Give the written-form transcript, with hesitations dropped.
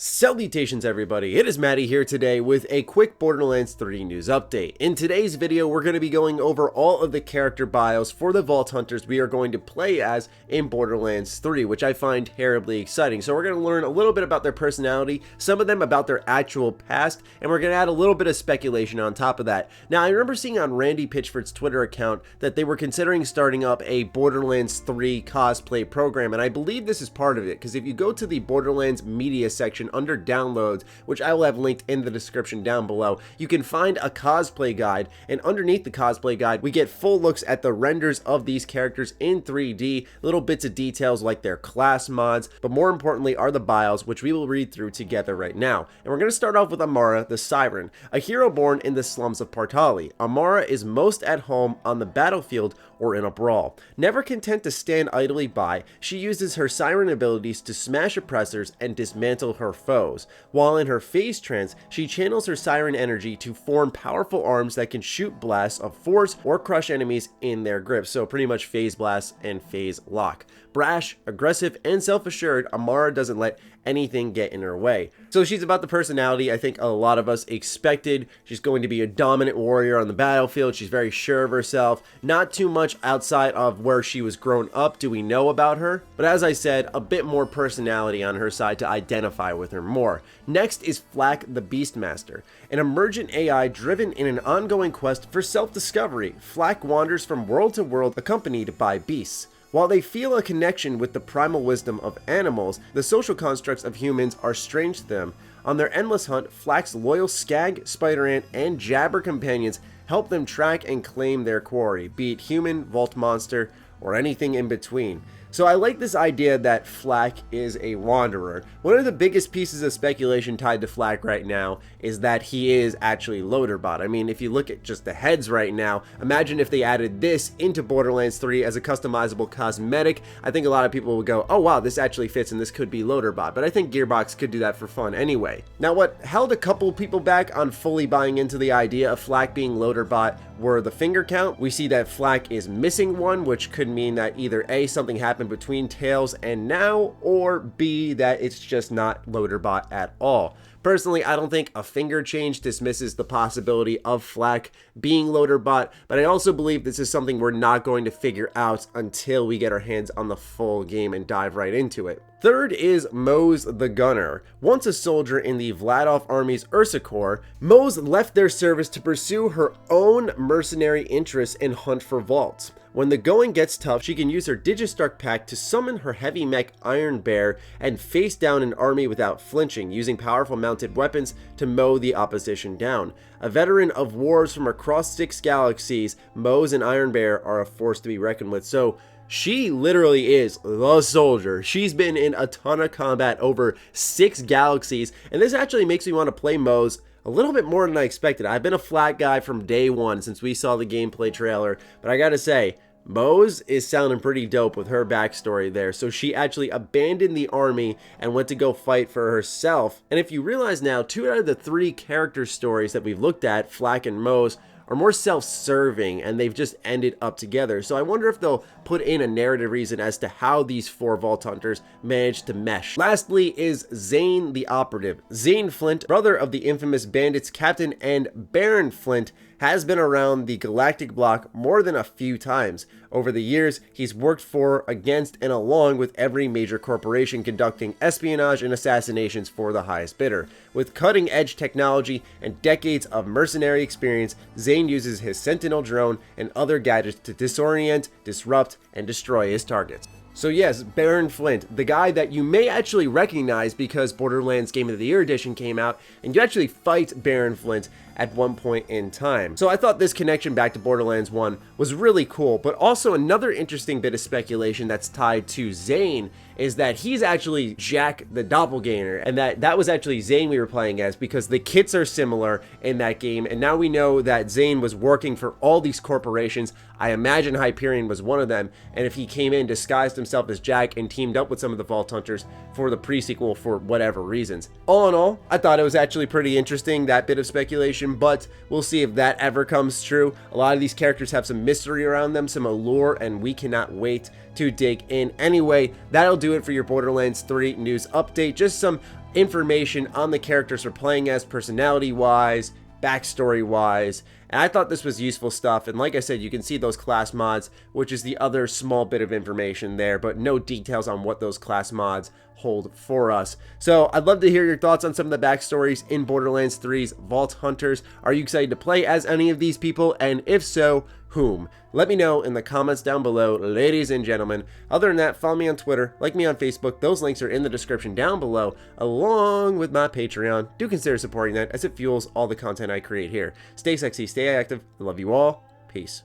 Salutations everybody, it is Matty here today with a quick Borderlands 3 news update. In today's video, we're going to be going over all of the character bios for the Vault Hunters we are going to play as in Borderlands 3, which I find terribly exciting. So we're going to learn a little bit about their personality, some of them about their actual past, and we're going to add a little bit of speculation on top of that. Now, I remember seeing on Randy Pitchford's Twitter account that they were considering starting up a Borderlands 3 cosplay program, and I believe this is part of it, because if you go to the Borderlands media section under downloads, which I will have linked in the description down below, you can find a cosplay guide, and underneath the cosplay guide we get full looks at the renders of these characters in 3D, little bits of details like their class mods, but more importantly are the bios, which we will read through together right now. And we're going to start off with Amara the Siren, a hero born in the slums of Partali. Amara is most at home on the battlefield or in a brawl. Never content to stand idly by, she uses her siren abilities to smash oppressors and dismantle her foes. While in her phase trance, she channels her siren energy to form powerful arms that can shoot blasts of force or crush enemies in their grip. So pretty much phase blast and phase lock. Brash, aggressive, and self-assured, Amara doesn't let anything get in her way. So she's about the personality I think a lot of us expected. She's going to be a dominant warrior on the battlefield. She's very sure of herself. Not too much outside of where she was grown up do we know about her, but as I said, a bit more personality on her side to identify with her more. Next is Flack the Beastmaster, an emergent AI driven in an ongoing quest for self-discovery. Flack wanders from world to world accompanied by beasts. While they feel a connection with the primal wisdom of animals, the social constructs of humans are strange to them. On their endless hunt, Flack's loyal Skag, Spider Ant, and Jabber companions help them track and claim their quarry, be it human, vault monster, or anything in between. So I like this idea that Flack is a wanderer. One of the biggest pieces of speculation tied to Flack right now is that he is actually Loaderbot. I mean, if you look at just the heads right now, imagine if they added this into Borderlands 3 as a customizable cosmetic. I think a lot of people would go, oh wow, this actually fits and this could be Loaderbot, but I think Gearbox could do that for fun anyway. Now, what held a couple people back on fully buying into the idea of Flack being Loaderbot were the finger count. We see that Flack is missing one, which could mean that either A, something happened between Tails and now, or B, that it's just not Loaderbot at all. Personally, I don't think a finger change dismisses the possibility of Flack being Loaderbot, but I also believe this is something we're not going to figure out until we get our hands on the full game and dive right into it. Third is Mos the Gunner. Once a soldier in the Vladov Army's Ursa Corps, Mos left their service to pursue her own mercenary interests and hunt for vaults. When the going gets tough, she can use her Digistark pack to summon her heavy mech Iron Bear and face down an army without flinching, using powerful mounted weapons to mow the opposition down. A veteran of wars from across 6 galaxies, Mos and Iron Bear are a force to be reckoned with. So she literally is the soldier. She's been in a ton of combat over 6 galaxies, and this actually makes me want to play Mos a little bit more than I expected. I've been a Flack guy from day one since we saw the gameplay trailer, but I gotta say, Mos is sounding pretty dope with her backstory there. So she actually abandoned the army and went to go fight for herself. And if you realize now, 2 out of the 3 character stories that we've looked at, Flack and Mos, are more self-serving and they've just ended up together. So I wonder if they'll put in a narrative reason as to how these 4 Vault Hunters managed to mesh. Lastly is Zane the Operative. Zane Flint, brother of the infamous Bandits captain and Baron Flint, has been around the galactic block more than a few times. Over the years, he's worked for, against, and along with every major corporation conducting espionage and assassinations for the highest bidder. With cutting-edge technology and decades of mercenary experience, Zane uses his Sentinel drone and other gadgets to disorient, disrupt, and destroy his targets. So yes, Baron Flint, the guy that you may actually recognize because Borderlands Game of the Year Edition came out, and you actually fight Baron Flint at one point in time. So I thought this connection back to Borderlands 1 was really cool, but also another interesting bit of speculation that's tied to Zane is that he's actually Jack the Doppelganger, and that was actually Zane we were playing as because the kits are similar in that game, and now we know that Zane was working for all these corporations. I imagine Hyperion was one of them, and if he came in, disguised himself as Jack, and teamed up with some of the Vault Hunters for the pre-sequel for whatever reasons. All in all, I thought it was actually pretty interesting, that bit of speculation, but we'll see if that ever comes true. A lot of these characters have some mystery around them, some allure, and we cannot wait to dig in. Anyway, that'll do it for your Borderlands 3 news update. Just some information on the characters we're playing as, personality wise, backstory wise, and I thought this was useful stuff. And like I said, you can see those class mods, which is the other small bit of information there, but no details on what those class mods hold for us. So I'd love to hear your thoughts on some of the backstories in Borderlands 3's Vault Hunters. Are you excited to play as any of these people, and if so, whom? Let me know in the comments down below, ladies and gentlemen. Other than that, follow me on Twitter, like me on Facebook. Those links are in the description down below, along with my Patreon. Do consider supporting that, as it fuels all the content I create here. Stay sexy, stay active. I love you all. Peace.